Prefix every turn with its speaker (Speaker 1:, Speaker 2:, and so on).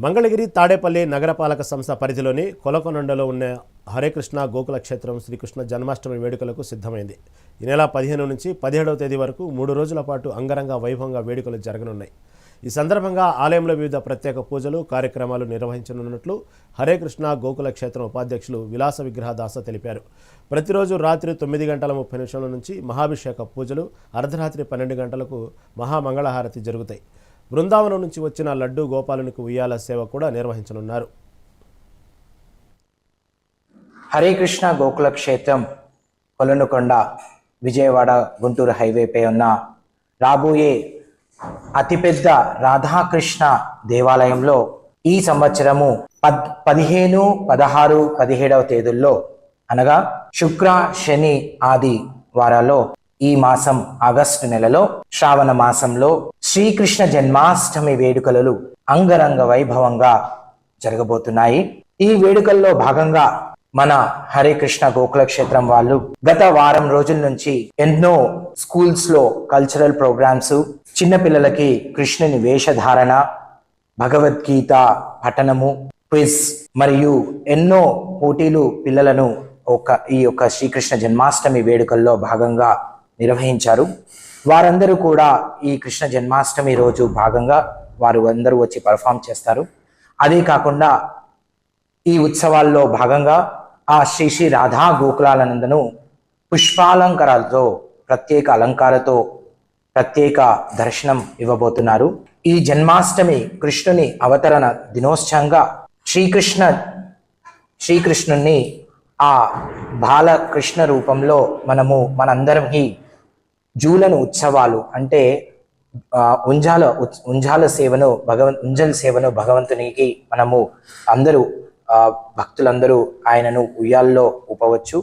Speaker 1: మంగళగిరి తాడేపల్లి నగరపాలక సంస్థ పరిధిలోని కొలకొండలో ఉన్న హరేకృష్ణ గోకుల క్షేత్రం శ్రీకృష్ణ జన్మాష్టమి వేడుకలకు సిద్ధమైంది. ఈ నెల 15 నుంచి 17వ తేదీ వరకు 3 రోజుల పాటు అంగరంగ వైభవంగా వేడుకలు జరగనున్నాయి. ఈ సందర్భంగా ఆలయంలో వివిధ ప్రత్యేక పూజలు కార్యక్రమాలు నిర్వహించనున్నట్లు హరేకృష్ణ గోకుల క్షేత్రం ఉపాధ్యక్షులు విలాస విగ్రహదాస తెలిపారు. ప్రతిరోజు రాత్రి 9:30 నుంచి మహాభిషేక పూజలు, అర్ధరాత్రి 12 గంటలకు మహామంగళహారతి జరుగుతాయి. బృందావనం నుంచి వచ్చిన లడ్డు గోపాలునికి ఉయ్యాల సేవ కూడా నిర్వహించనున్నారు.
Speaker 2: హరేకృష్ణ గోకుల క్షేత్రం కొలనుకొండ విజయవాడ గుంటూరు హైవేపై ఉన్న రాబోయే అతిపెద్ద రాధాకృష్ణ దేవాలయంలో ఈ సంవత్సరము 15, 16, 17వ తేదీల్లో అనగా శుక్ర, శని, ఆది వారాల్లో ఈ మాసం ఆగస్టు నెలలో శ్రావణ మాసంలో శ్రీకృష్ణ జన్మాష్టమి వేడుకలు అంగరంగ వైభవంగా జరగబోతున్నాయి. ఈ వేడుకల్లో భాగంగా మన హరేకృష్ణ గోకుల క్షేత్రం వాళ్ళు గత వారం రోజుల నుంచి ఎన్నో స్కూల్స్ లో కల్చరల్ ప్రోగ్రామ్స్, చిన్నపిల్లలకి కృష్ణుని వేషధారణ, భగవద్గీత పఠనము, క్విజ్ మరియు ఎన్నో పోటీలు పిల్లలను ఈ యొక్క శ్రీకృష్ణ జన్మాష్టమి వేడుకల్లో భాగంగా నిర్వహించారు. వారందరూ కూడా ఈ కృష్ణ జన్మాష్టమి రోజు భాగంగా వారు అందరూ వచ్చి పర్ఫామ్ చేస్తారు. అదే కాకుండా ఈ ఉత్సవాల్లో భాగంగా ఆ శ్రీ శ్రీ రాధా గోకులానందను పుష్పాలంకారాలతో, ప్రత్యేక అలంకారతో ప్రత్యేక దర్శనం ఇవ్వబోతున్నారు. ఈ జన్మాష్టమి కృష్ణుని అవతరణ దినోత్సవంగా శ్రీకృష్ణుని ఆ బాలకృష్ణ రూపంలో మనందరం ఈ జూలను ఉత్సవాలు అంటే ఉంజాల సేవను భగవంతునికి మనము అందరూ భక్తులందరూ ఆయనను ఉయ్యాల్లో ఊపవచ్చు.